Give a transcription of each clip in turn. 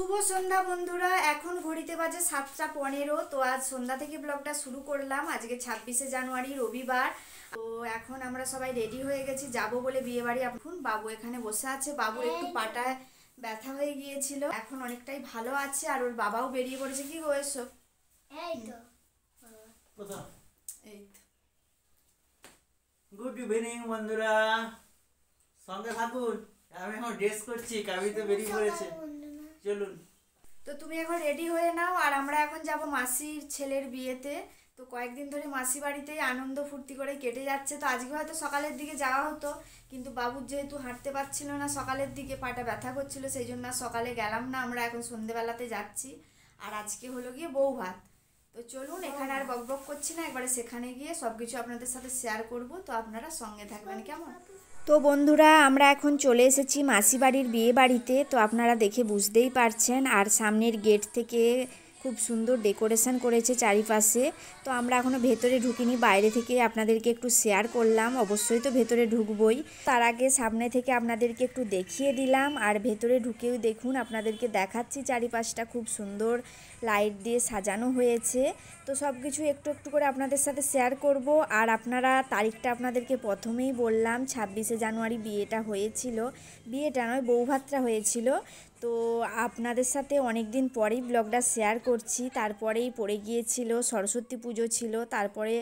শুভ সন্ধ্যা বন্ধুরা। এখন ঘড়িতে বাজে 7টা 15। তো আজ সন্ধ্যা থেকে ব্লগটা শুরু করলাম। আজকে 26শে জানুয়ারি রবিবার। তো এখন আমরা সবাই রেডি হয়ে গেছি যাব বলে বিয়ে বাড়ি। এখন বাবু এখানে বসে আছে। বাবুর একটু পাটায় ব্যথা হয়ে গিয়েছিল, এখন অনেকটাই ভালো আছে। আর ওর বাবাও বেরিয়ে পড়েছে। কি গো এসো। এই তো গুড ইভিনিং বন্ধুরা, সঙ্গে থাকুন। আমি এখন ড্রেস করছি, কাবি তো বেরিয়ে পড়েছে। চলুন। তো তুমি এখন রেডি হয়ে নাও, আর আমরা এখন যাব মাসির ছেলের বিয়েতে। তো কয়েকদিন ধরে মাসি বাড়িতেই আনন্দ ফুর্তি করে কেটে যাচ্ছে। তো আজকে হয়তো সকালের দিকে যাওয়া হতো, কিন্তু বাবুর যেহেতু হাঁটতে পারছিল না, সকালের দিকে পাটা ব্যথা করছিল, সেই জন্য সকালে গেলাম না। আমরা এখন সন্ধেবেলাতে যাচ্ছি। আর আজকে হলো গিয়ে বউ ভাত। তো চলুন, এখানে আর বকবক করছি না, একবারে সেখানে গিয়ে সব কিছু আপনাদের সাথে শেয়ার করব। তো আপনারা সঙ্গে থাকবেন কেমন। তো বন্ধুরা, আমরা এখন চলে এসেছি মাসি বাড়ির বিয়ে বাড়িতে। তো আপনারা দেখে বুঝতেই পারছেন। আর সামনের গেট থেকে খুব সুন্দর ডেকোরেশন করেছে চারিপাশে। তো আমরা এখনও ভেতরে ঢুকিনি, বাইরে থেকে আপনাদেরকে একটু শেয়ার করলাম। অবশ্যই তো ভেতরে ঢুকবই, তার আগে সামনে থেকে আপনাদেরকে একটু দেখিয়ে দিলাম। আর ভেতরে ঢুকেও দেখুন, আপনাদেরকে দেখাচ্ছি চারিপাশটা খুব সুন্দর লাইট দিয়ে সাজানো হয়েছে। তো সব কিছু একটু একটু করে আপনাদের সাথে শেয়ার করব। আর আপনারা তারিখটা আপনাদেরকে প্রথমেই বললাম, 26শে জানুয়ারি বিয়েটা হয়েছিল। বিয়েটা নয়, বৌভাতটা হয়েছিল। তো আপনাদের সাথে অনেক দিন পরেই ব্লগটা শেয়ার করছি। তারপরেই পড়ে গিয়েছিল সরস্বতী পুজো ছিল, তারপরে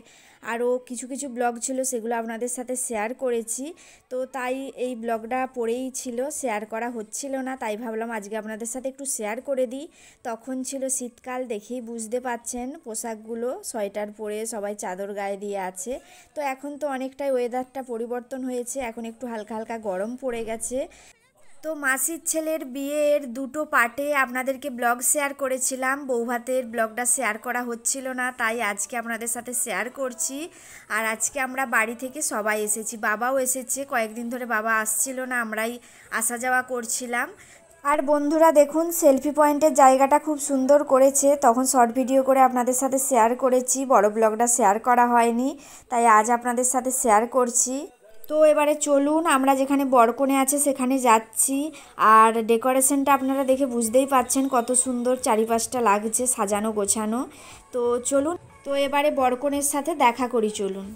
আরও কিছু কিছু ব্লগ ছিল, সেগুলো আপনাদের সাথে শেয়ার করেছি। তো তাই এই ব্লগটা পড়েই ছিল, শেয়ার করা হচ্ছিল না। তাই ভাবলাম আজকে আপনাদের সাথে একটু শেয়ার করে দিই। তখন ছিল শীতকাল, দেখেই বুঝতে পাচ্ছেন পোশাকগুলো, সোয়েটার পরে সবাই চাদর গায়ে দিয়ে আছে। তো এখন তো অনেকটাই ওয়েদারটা পরিবর্তন হয়েছে, এখন একটু হালকা হালকা গরম পড়ে গেছে। তো মাসির ছেলের বিয়ের দুটো পার্টে আপনাদেরকে ব্লগ শেয়ার করেছিলাম, বৌভাতের ব্লগটা শেয়ার করা হচ্ছিল না, তাই আজকে আপনাদের সাথে শেয়ার করছি। আর আজকে আমরা বাড়ি থেকে সবাই এসেছি, বাবাও এসেছে। কয়েকদিন ধরে বাবা আসছিল না, আমরাই আসা যাওয়া করছিলাম। আর বন্ধুরা দেখুন, সেলফি পয়েন্টের জায়গাটা খুব সুন্দর করেছে। তখন শর্ট ভিডিও করে আপনাদের সাথে শেয়ার করেছি, বড় ব্লগটা শেয়ার করা হয়নি, তাই আজ আপনাদের সাথে শেয়ার করছি। তো এবারে চলুন, আমরা যেখানে বরকনে আছে সেখানে যাচ্ছি। আর ডেকোরেশনটা আপনারা দেখে বুঝতেই পাচ্ছেন কত সুন্দর চারিপাশটা লাগছে, সাজানো গোছানো। তো চলুন, তো এবারে বরকনের সাথে দেখা করি, চলুন।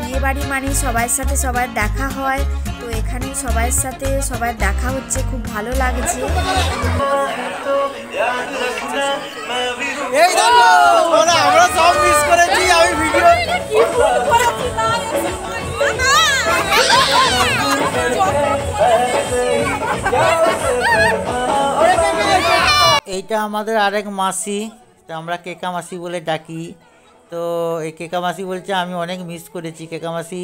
বিয়েবাড়ি মানে সবার সাথে সবার দেখা হয়। তো এখানে সবার সাথে সবার দেখা হচ্ছে, খুব ভালো লাগছে। এই দেখো, আমরা সব মিস করেছি। আমি ভিডিও এইটা আমাদের আরেক মাসি, তো আমরা কেকা মাসি বলে ডাকি। তো এই কেকা মাসি বলছে আমি অনেক মিস করেছি, কেকা মাসি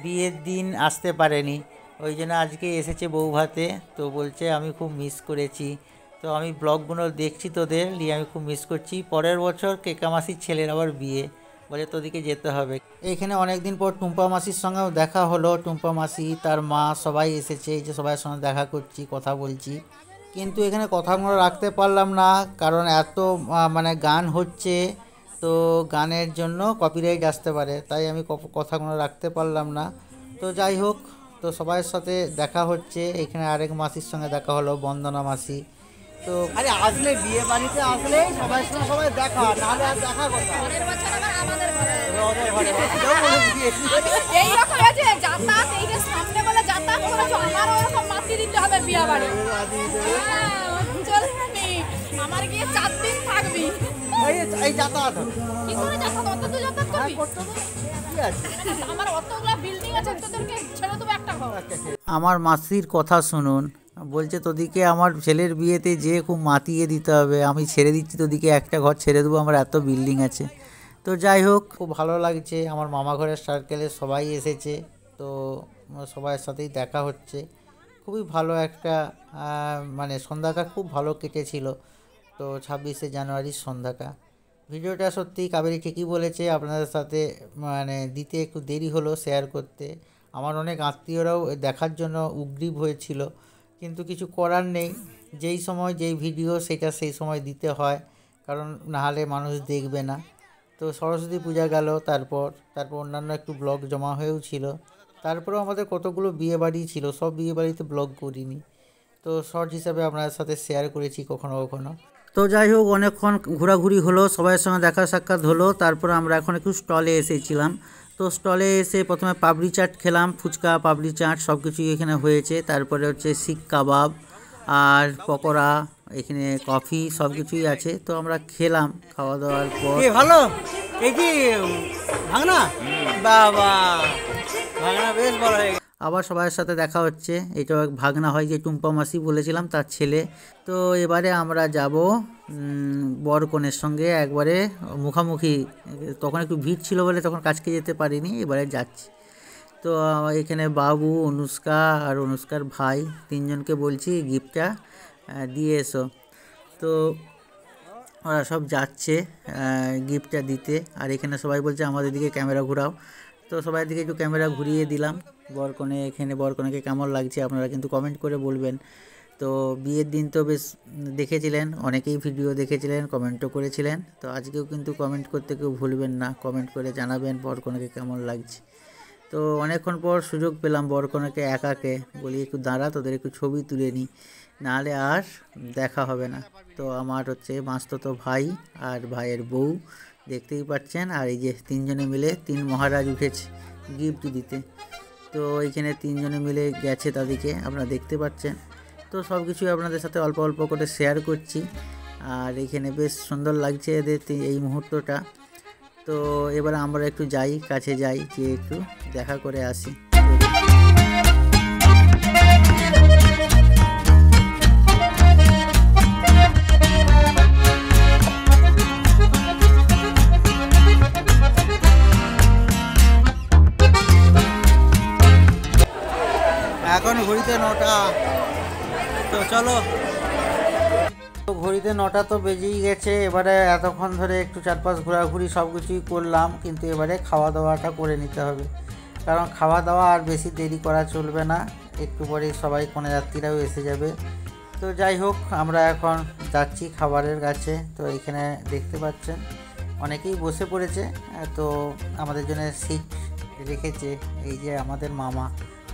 বিয়ের দিন আসতে পারেনি, ওই জন্য আজকে এসেছে বউ ভাতে। তো বলছে আমি খুব মিস করেছি। তো আমি ব্লগগুলো দেখছি তোদের নিয়ে, আমি খুব মিস করছি। পরের বছর কেকা মাসির ছেলের আবার বিয়ে, বলে তোদিকে যেতে হবে। এইখানে অনেক দিন পর টুম্পা মাসির সঙ্গেও দেখা হলো। টুম্পা মাসি, তার মা, সবাই এসেছে। এই যে সবার সঙ্গে দেখা করছি, কথা বলছি, কিন্তু এখানে কথাগুলো রাখতে পারলাম না, কারণ এত মানে গান হচ্ছে। তো গানের জন্য কপিরাইট আসতে পারে, তাই আমি কথাগুলো রাখতে পারলাম না। তো যাই হোক, তো সবার সাথে দেখা হচ্ছে। এখানে আরেক মাসির সঙ্গে দেখা হলো, বন্দনা মাসি। তো আরে আসলে বিয়ে বাড়িতে আসলে সবার সঙ্গে সবাই দেখা, নাহলে আর দেখা কথা এই যাতায়াত আমার মাসির কথা শুনুন। বলছে তোদিকে আমার ছেলের বিয়েতে যে খুব মাতিয়ে দিতে হবে, আমি ছেড়ে দিচ্ছি তোদিকে, একটা ঘর ছেড়ে দেবো, আমার এত বিল্ডিং আছে। তো যাই হোক, খুব ভালো লাগছে। আমার মামা ঘরের সার্কেলে সবাই এসেছে, তো সবার সাথেই দেখা হচ্ছে। খুবই ভালো একটা মানে সন্ধ্যাটা খুব ভালো কেটেছিল। তো 26শে জানুয়ারির সন্ধ্যাটা ভিডিওটা সত্যি কাবেরী ঠিকই বলেছে, আপনাদের সাথে মানে দিতে একটু দেরি হলো শেয়ার করতে। আমার অনেক আত্মীয়রাও দেখার জন্য উদ্গ্রীব হয়েছিল, কিন্তু কিছু করার নেই, যেই সময় যেই ভিডিও সেটা সেই সময় দিতে হয়, কারণ নাহলে মানুষ দেখবে না। তো সরস্বতী পূজা গেল, তারপর অন্যান্য একটু ব্লগ জমা হয়েও ছিল। তারপরেও আমাদের কতগুলো বিয়েবাড়ি ছিল, সব বিয়েবাড়িতে ব্লগ করিনি, তো শর্ট হিসাবে আপনাদের সাথে শেয়ার করেছি কখনো কখনো। তো যাই হোক, অনেকক্ষণ ঘোরাঘুরি হলো, সবার সঙ্গে দেখা সাক্ষাৎ হলো। তারপর আমরা এখন একটু স্টলে এসেছিলাম। তো স্টলে এসে প্রথমে পাপড়ি চাট খেলাম, ফুচকা পাপড়ি চাট সব কিছুই এখানে হয়েছে। তারপরে হচ্ছে শিক কাবাব আর পকোড়া, এখানে কফি সব কিছুই আছে। তো আমরা খেলাম, খাওয়া দাওয়ার পর ভালো এই কি ভাঙনা, বাবা ভাঙনা বেশ বড় হয়ে গেছে। আবার সবার সাথে দেখা হচ্ছে। এটাও এক ভাগনা হয়, যে টুম্পা মাসি বলেছিলাম তার ছেলে। তো এবারে আমরা যাব বর কনের সঙ্গে একবারে মুখামুখি। তখন একটু ভিড় ছিল বলে তখন কাছকে যেতে পারিনি, এবারে যাচ্ছি। তো এখানে বাবু, অনুষ্কা আর অনুষ্কার ভাই, তিনজনকে বলছি গিফটটা দিয়ে এসো। তো ওরা সব যাচ্ছে গিফটটা দিতে। আর এখানে সবাই বলছে আমাদের দিকে ক্যামেরা ঘোরাও, তো সবাই দিকে একটু ক্যামেরা ঘুরিয়ে দিলাম। বরকনে এখানে বরকনেকে কেমন লাগছে আপনারা কিন্তু কমেন্ট করে বলবেন। তো বিয়ের দিন তো বেশ দেখেছিলেন, অনেকেই ভিডিও দেখেছিলেন, কমেন্টও করেছিলেন। তো আজকেও কিন্তু কমেন্ট করতে কেউ ভুলবেন না, কমেন্ট করে জানাবেন বরকনেকে কেমন লাগছে। তো অনেকক্ষণ পর সুযোগ পেলাম বরকনেকে একাকে, বলি একটু দাঁড়া তোদের একটু ছবি তুলে নিই, নাহলে আর দেখা হবে না। তো আমার হচ্ছে মাস্তুতো ভাই আর ভাইয়ের বউ দেখতেই পাচ্ছেন। আর এই যে তিনজনে মিলে, তিন মহারাজ উঠেছে গিফট দিতে। তো এইখানে তিনজনে মিলে গেছে তাদেরকে আপনারা দেখতে পাচ্ছেন। তো সব কিছুই আপনাদের সাথে অল্প অল্প করে শেয়ার করছি। আর এইখানে বেশ সুন্দর লাগছে এদের এই মুহূর্তটা। তো এবার আমরা একটু যাই, কাছে যাই, গিয়ে একটু দেখা করে আসি। এখন ঘড়িতে 9টা, তো চলো। তো ঘড়িতে 9টা তো বেজেই গেছে। এবারে এতক্ষণ ধরে একটু চারপাশ ঘোরাঘুরি সব কিছুই করলাম, কিন্তু এবারে খাওয়া দাওয়াটা করে নিতে হবে, কারণ খাওয়া দাওয়া আর বেশি দেরি করা চলবে না, একটু পরেই সবাই কনেযাত্রীরাও এসে যাবে। তো যাই হোক, আমরা এখন যাচ্ছি খাবারের কাছে। তো এখানে দেখতে পাচ্ছেন অনেকেই বসে পড়েছে। তো আমাদের জন্য সিট রেখেছে এই যে আমাদের মামা,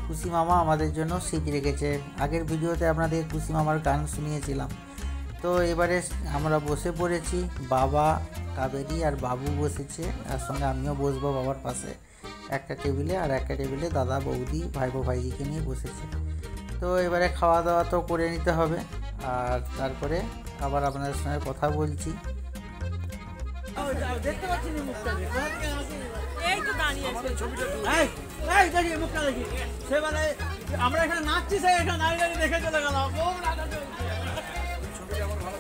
খুশি মামা আমাদের জন্য সিট রেখেছে। আগের ভিডিওতে আপনাদের খুশি মামার গান শুনিয়েছিলাম। তো এবারে আমরা বসে পড়েছি, বাবা, কাবেরী আর বাবু বসেছে, আর সঙ্গে আমিও বসবো বাবার পাশে একটা টেবিলে, আর একটা টেবিলে দাদা, বৌদি, ভাইপো, ভাইজিকে নিয়ে বসেছে। তো এবারে খাওয়া দাওয়া তো করে নিতে হবে, আর তারপরে আবার আপনাদের সঙ্গে কথা বলছি। দেখতে পাচ্ছি না মুখটা, এই তো দাঁড়িয়ে আছে ছবিটা, এই দেখি মুখটা দেখি। সেবারে আমরা এখানে নাচছি, সে এখানে দাঁড়িয়ে দাঁড়িয়ে দেখে চলে গেল। ছবিটা আমার ভালো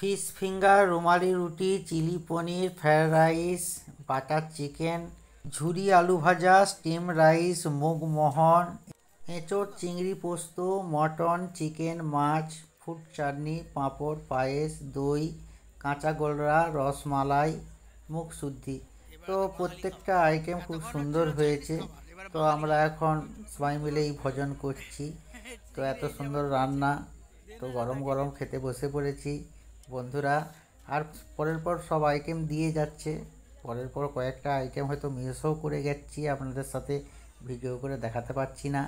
ফিশ ফিঙ্গার, রুমালি রুটি, চিলি পনির, ফ্রায়েড রাইস, বাটার চিকেন, ঝুরি আলু ভাজা, স্টিম রাইস, মুগ মোহন, এঁচোড় চিংড়ি পোস্ত, মটন, চিকেন, মাছ, ফুড চাটনি, পাঁপড়, পায়েস, দই, কাঁচা গোলরা, রসমালাই, মুখ শুদ্ধি। তো প্রত্যেকটা আইটেম খুব সুন্দর হয়েছে। তো আমরা এখন সবাই মিলেই ভোজন করছি। তো এত সুন্দর রান্না, তো গরম গরম খেতে বসে পড়েছি বন্ধুরা। আর পরের পর সব আইটেম দিয়ে যাচ্ছে, পরের পর কয়েকটা আইটেম হয়তো মিসও করে গেছি, আপনাদের সাথে ভিডিও করে দেখাতে পারছি না।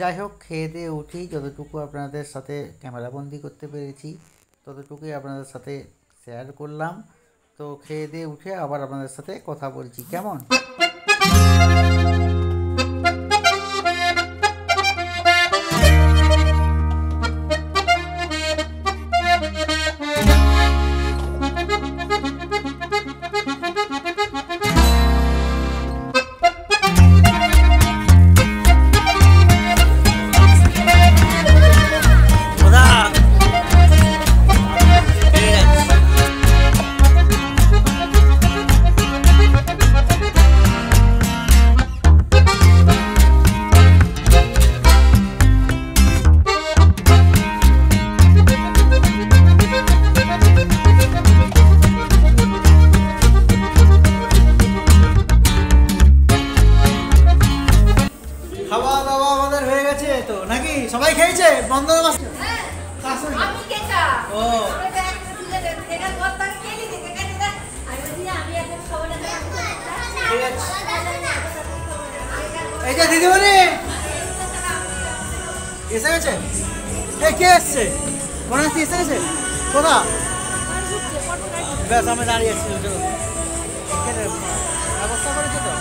যাই হোক, খেয়ে দিয়ে উঠি, যতটুকু আপনাদের সাথে ক্যামেরাবন্দি করতে পেরেছি ততটুকুই আপনাদের সাথে শেয়ার করলাম। তো খেয়ে দিয়ে উঠে আবার আপনাদের সাথে কথা বলছি, কেমন? সবাই খেয়েছে বন্দোবস্ত আমি কেকা ও ঠিক আছে এই যে দিদিমণি এসে গেছে এই কে এসছে গণেশজি এসে গেছে কোথা ব্যাস আমি দাঁড়িয়ে আছি ব্যবস্থা করেছে তো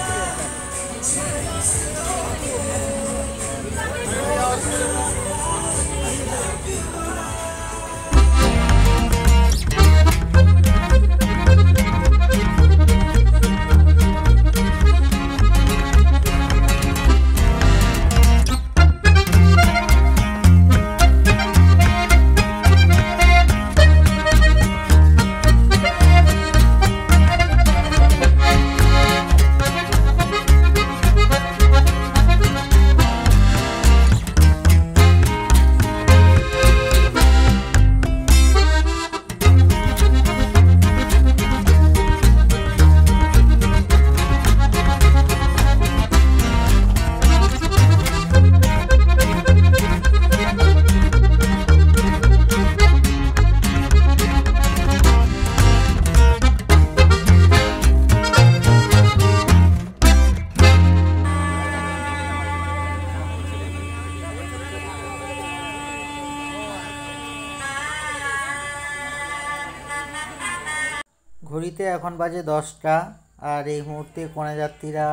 ঘড়িতে এখন বাজে 10টা আর এই মুহূর্তে কন্যাযাত্রীরা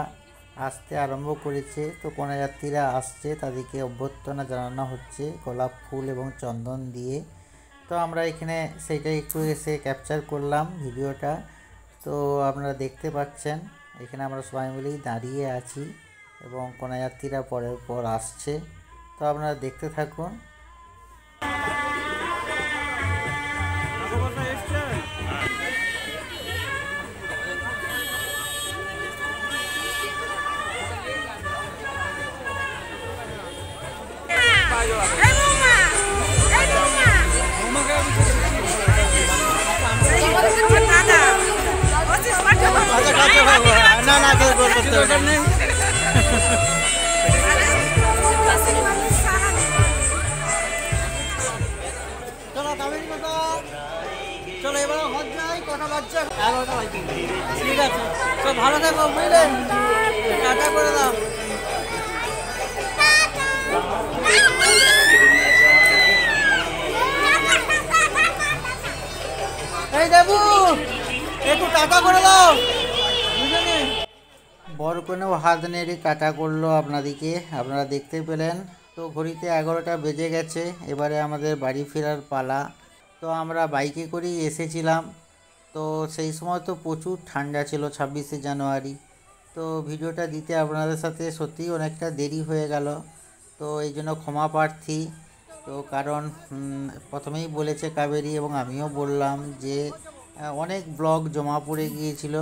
আসতে আরম্ভ করেছে। তো কন্যাযাত্রীরা আসছে, তাদেরকে অভ্যর্থনা জানানো হচ্ছে গোলাপ ফুল এবং চন্দন দিয়ে। তো আমরা এখানে সেইটাই একটু এসে ক্যাপচার করলাম ভিডিওটা। তো আপনারা দেখতে পাচ্ছেন এখানে আমরা সবাই মিলেই দাঁড়িয়ে আছি এবং কন্যাযাত্রীরা পরের পর আসছে। তো আপনারা দেখতে থাকুন। না না কেউ করতে হবে না। চলো কাবেরি কথা চলো এবার হজ যাই কটা বাচ্চা 11টা বাজে ঠিক আছে তো ভালো থাকো বুঝলেন টাটা করে দাও এই দেবু একটু টাটা করে দাও বুঝলেন বর কনেও হাত নেড়ে টাটা করলো আপনাদেরকে, আপনারা দেখতে পেলেন। তো ঘড়িতে 11টা বেজে গেছে, এবারে আমাদের বাড়ি ফেরার পালা। তো আমরা বাইকে করেই এসেছিলাম। তো সেই সময় তো প্রচুর ঠান্ডা ছিল 26শে জানুয়ারি। তো ভিডিওটা দিতে আপনাদের সাথে সত্যিই অনেকটা দেরি হয়ে গেল। তো এই জন্য ক্ষমা প্রার্থী। তো কারণ প্রথমেই বলেছে কাবেরী এবং আমিও বললাম যে অনেক ব্লগ জমা পড়ে গিয়েছিল।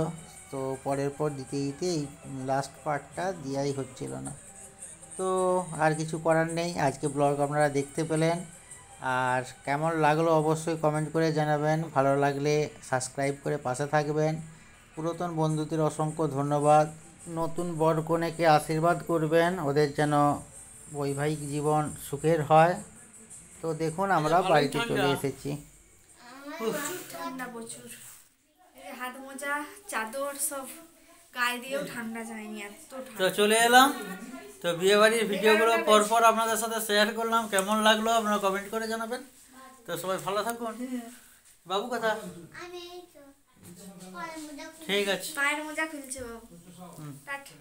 তো পরের পর দিতে দিতে এই লাস্ট পার্টটা দেওয়াই হচ্ছিল না। তো আর কিছু করার নেই, আজকে ব্লগ আপনারা দেখতে পেলেন। আর কেমন লাগলো অবশ্যই কমেন্ট করে জানাবেন। ভালো লাগলে সাবস্ক্রাইব করে পাশে থাকবেন। পুরাতন বন্ধুদের অসংখ্য ধন্যবাদ। নতুন বর কনেকে আশীর্বাদ করবেন, ওদের যেন বৈবাহিক জীবন সুখের হয়। তো দেখুন আমরা বাড়িতে চলে এসেছি। ঠান্ডা প্রচুর, এই হাত মোজা চাদর সব গায়ে দিয়েও ঠান্ডা যায়নি, এত তো ঠান্ডা। চলে এলাম। তো বিয়েবাড়ির ভিডিওগুলো পরপর আপনাদের সাথে শেয়ার করলাম, কেমন লাগলো আপনারা কমেন্ট করে জানাবেন। তো সবাই ভালো থাকুন। বাবু কথা ঠিক আছে, পায়ের মোজা খুলছে বাবু। টাটা।